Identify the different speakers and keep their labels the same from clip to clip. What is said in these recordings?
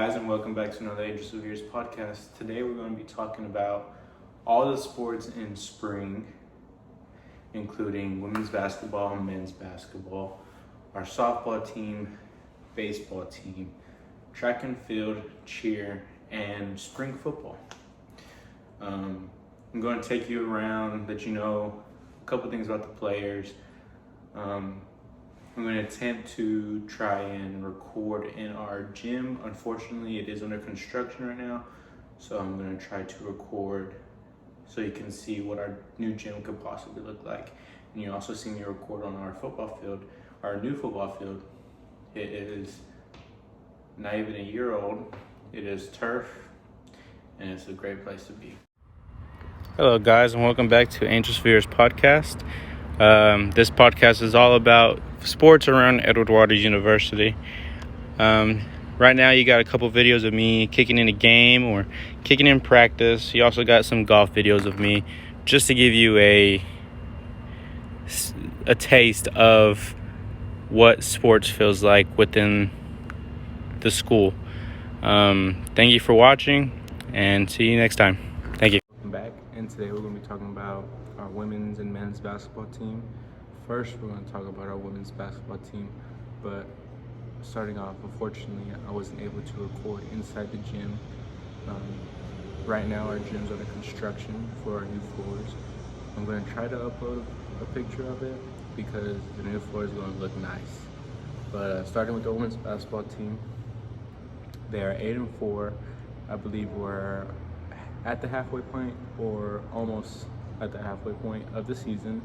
Speaker 1: guys, and welcome back to another Sevier's podcast. Today we're going to be talking about all the sports in spring, including women's basketball, men's basketball, our softball team, baseball team, track and field, cheer, and spring football. I'm going to take you around, let you know a couple things about the players. I'm going to attempt to try and record in our gym. Unfortunately, it is under construction right now, so I'm going to try to record so you can see what our new gym could possibly look like. And you also see me record on our football field, our new football field. It is not even a year old. It is turf, and it's a great place to be. Hello, guys, and welcome back to Sevier's podcast. This podcast is all about sports around Edward Waters University. Right now you got a couple videos of me kicking in a game or kicking in practice. You also got some golf videos of me just to give you a taste of what sports feels like within the school. Thank you for watching, and see you next time. Thank you. Welcome back, and today we're going to be talking about our women's and men's basketball team. First, we're going to talk about our women's basketball team, but starting off, unfortunately, I wasn't able to record inside the gym. Right now, our gym's under construction for our new floors. I'm going to try to upload a picture of it because the new floor is going to look nice. But starting with the women's basketball team, they are 8-4. I believe we're at the halfway point or almost at the halfway point of the season.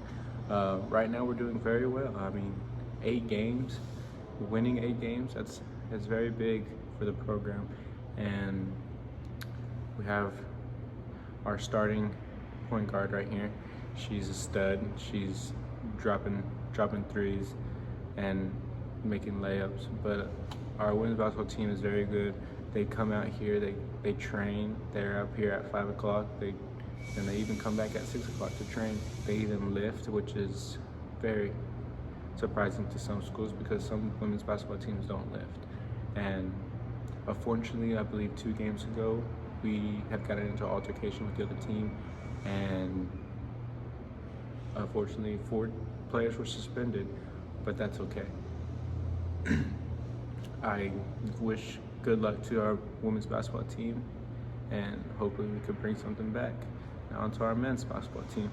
Speaker 1: Right now we're doing very well. I mean, 8 games, winning 8 games, that's very big for the program. And we have our starting point guard right here. She's a stud. She's dropping threes and making layups. But our women's basketball team is very good. They come out here, they train. They're up here at 5 o'clock. And they even come back at 6 o'clock to train. They even lift, which is very surprising to some schools because some women's basketball teams don't lift. And unfortunately, I believe 2 games ago, we have gotten into an altercation with the other team, and unfortunately 4 players were suspended, but that's okay. I wish good luck to our women's basketball team, and hopefully we could bring something back. Now onto our men's basketball team.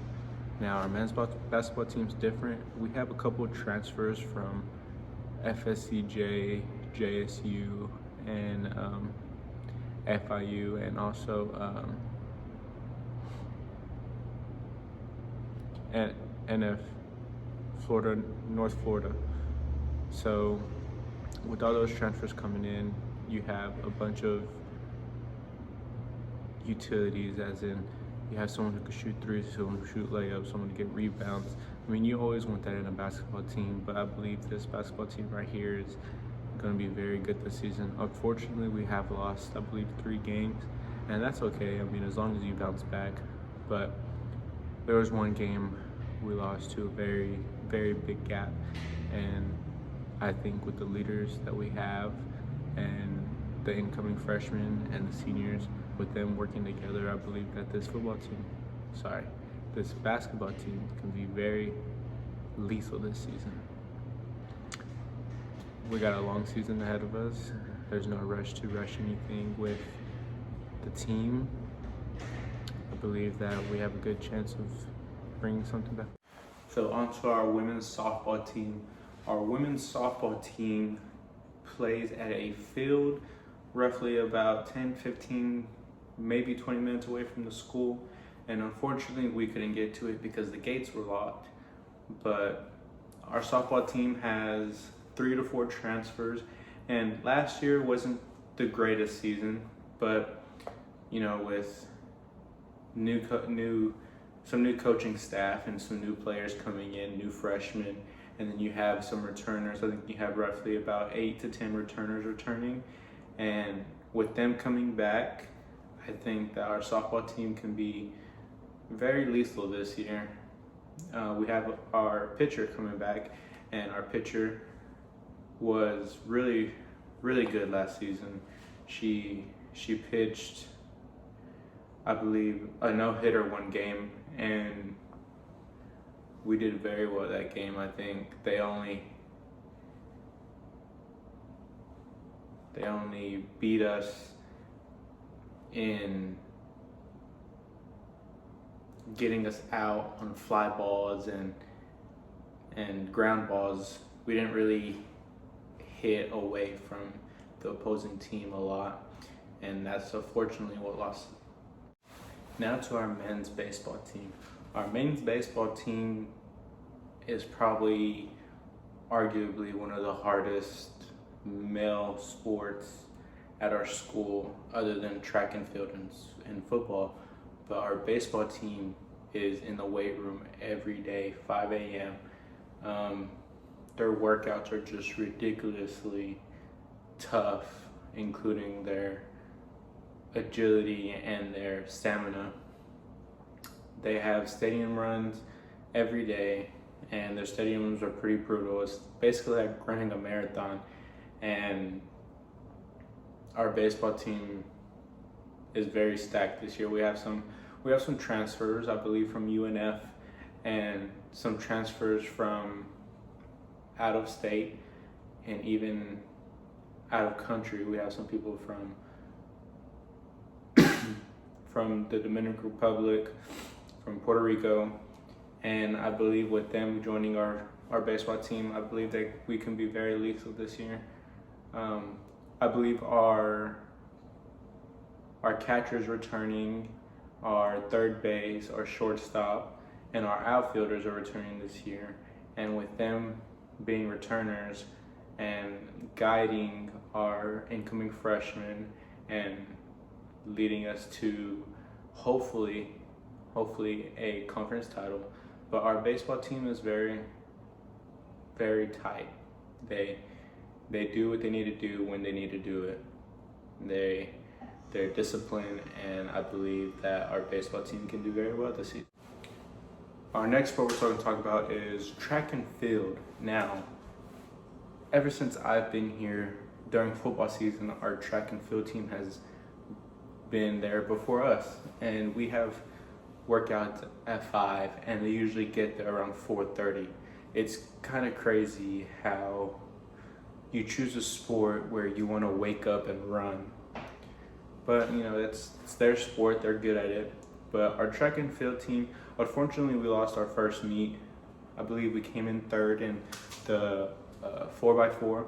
Speaker 1: Now our men's basketball team's different. We have a couple of transfers from FSCJ, JSU, and FIU, and also NF, Florida, North Florida. So with all those transfers coming in, you have a bunch of utilities, as in you have someone who can shoot threes, someone who can shoot layups, someone to get rebounds. I mean, you always want that in a basketball team, but I believe this basketball team right here is going to be very good this season. Unfortunately, we have lost, I believe, 3 games, and that's okay. I mean, as long as you bounce back. But there was 1 game we lost to a very, very big gap, and I think with the leaders that we have and the incoming freshmen and the seniors, with them working together, I believe that this basketball team can be very lethal this season. We got a long season ahead of us. There's no rush to rush anything with the team. I believe that we have a good chance of bringing something back. So on to our women's softball team. Our women's softball team plays at a field roughly about 10, 15, maybe 20 minutes away from the school. And unfortunately, we couldn't get to it because the gates were locked. But our softball team has 3 to 4 transfers. And last year wasn't the greatest season, but you know, with some new coaching staff and some new players coming in, new freshmen, and then you have some returners. I think you have roughly about 8 to 10 returners returning. And with them coming back, I think that our softball team can be very lethal this year. We have our pitcher coming back, and our pitcher was really, really good last season. She pitched, I believe, a no-hitter one game, and we did very well that game. I think they only beat us in getting us out on fly balls and ground balls. We didn't really hit away from the opposing team a lot, and that's unfortunately what lost. Now to our men's baseball team. Our men's baseball team is probably arguably one of the hardest male sports at our school, other than track and field and football. But our baseball team is in the weight room every day, 5 a.m. Their workouts are just ridiculously tough, including their agility and their stamina. They have stadium runs every day, and their stadiums are pretty brutal. It's basically like running a marathon, and our baseball team is very stacked this year. We have some transfers, I believe, from UNF, and some transfers from out of state and even out of country. We have some people from the Dominican Republic, from Puerto Rico, and I believe with them joining our baseball team, I believe that we can be very lethal this year. I believe our catchers returning, our third base, our shortstop, and our outfielders are returning this year. And with them being returners and guiding our incoming freshmen and leading us to hopefully a conference title. But our baseball team is very, very tight. They do what they need to do when they need to do it. They're disciplined, and I believe that our baseball team can do very well this season. Our next sport we're going to talk about is track and field. Now, ever since I've been here during football season, our track and field team has been there before us, and we have workouts at 5, and they usually get there around 4:30. It's kind of crazy how you choose a sport where you want to wake up and run, but you know, it's their sport, they're good at it. But our track and field team, unfortunately, we lost our first meet. I believe we came in third in the 4x4.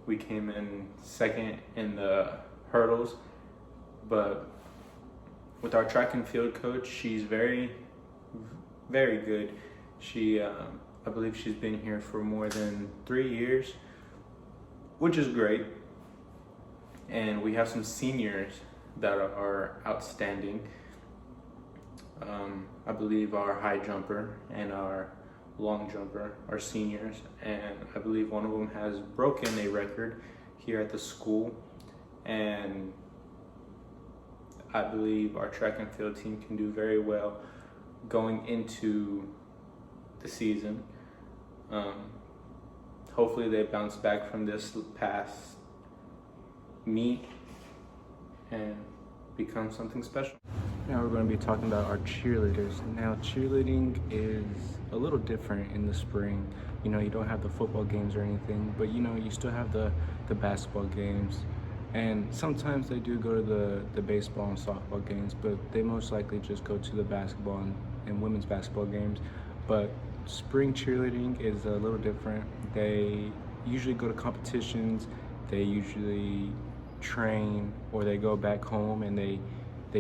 Speaker 1: We came in second in the hurdles. But with our track and field coach, she's very, very good. She, I believe she's been here for more than 3 years, which is great. And we have some seniors that are outstanding. I believe our high jumper and our long jumper are seniors, and I believe one of them has broken a record here at the school, and I believe our track and field team can do very well going into the season. Hopefully they bounce back from this past meet and become something special. Now we're going to be talking about our cheerleaders. Now cheerleading is a little different in the spring. You know, you don't have the football games or anything, but you know, you still have the basketball games. And sometimes they do go to the baseball and softball games, but they most likely just go to the basketball and women's basketball games. But spring cheerleading is a little different. They usually go to competitions, they usually train, or they go back home and they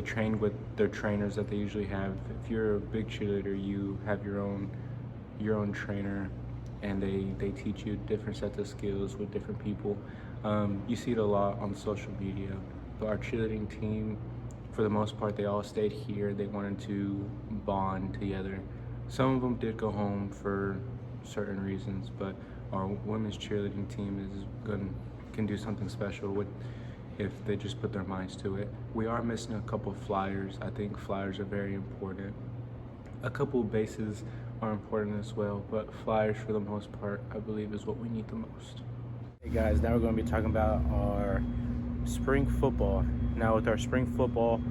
Speaker 1: train with their trainers that they usually have. If you're a big cheerleader, you have your own trainer, and they teach you different sets of skills with different people. You see it a lot on social media, but our cheerleading team, for the most part, they all stayed here. They wanted to bond together. Some of them did go home for certain reasons, but our women's cheerleading team can do something special if they just put their minds to it. We are missing a couple flyers. I think flyers are very important. A couple bases are important as well, but flyers for the most part, I believe, is what we need the most. Hey guys, now we're going to be talking about our spring football. Now with our spring football,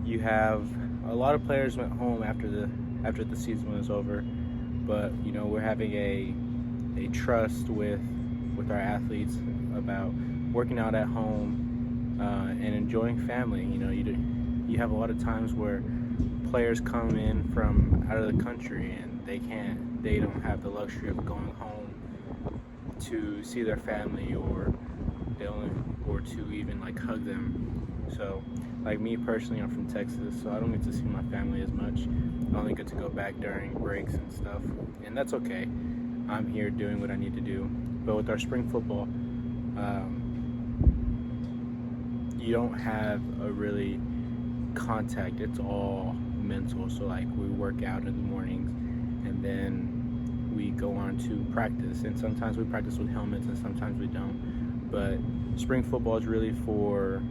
Speaker 1: you have a lot of players went home after the season was over, but you know, we're having a trust with our athletes about working out at home and enjoying family. You know, you have a lot of times where players come in from out of the country and they don't have the luxury of going home to see their family, or to even like hug them. So like me personally, I'm from Texas, so I don't get to see my family as much. I only get to go back during breaks and stuff, and that's okay. I'm here doing what I need to do. But with our spring football, you don't have a really contact. It's all mental. So like we work out in the mornings, and then we go on to practice, and sometimes we practice with helmets and sometimes we don't. But spring football is really for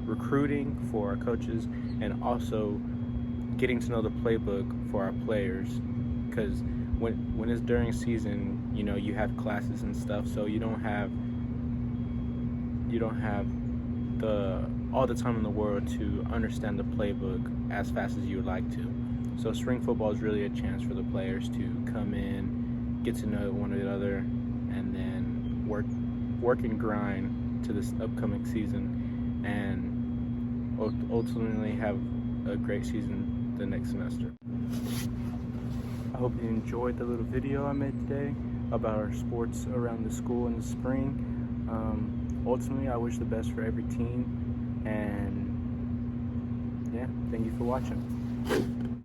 Speaker 1: recruiting for our coaches, and also getting to know the playbook for our players, because when it's during season, you know, you have classes and stuff, so you don't have all the time in the world to understand the playbook as fast as you would like to. So spring football is really a chance for the players to come in, get to know one another, and then work and grind to this upcoming season, and ultimately have a great season the next semester. I hope you enjoyed the little video I made today about our sports around the school in the spring. Ultimately, I wish the best for every team, and yeah, thank you for watching.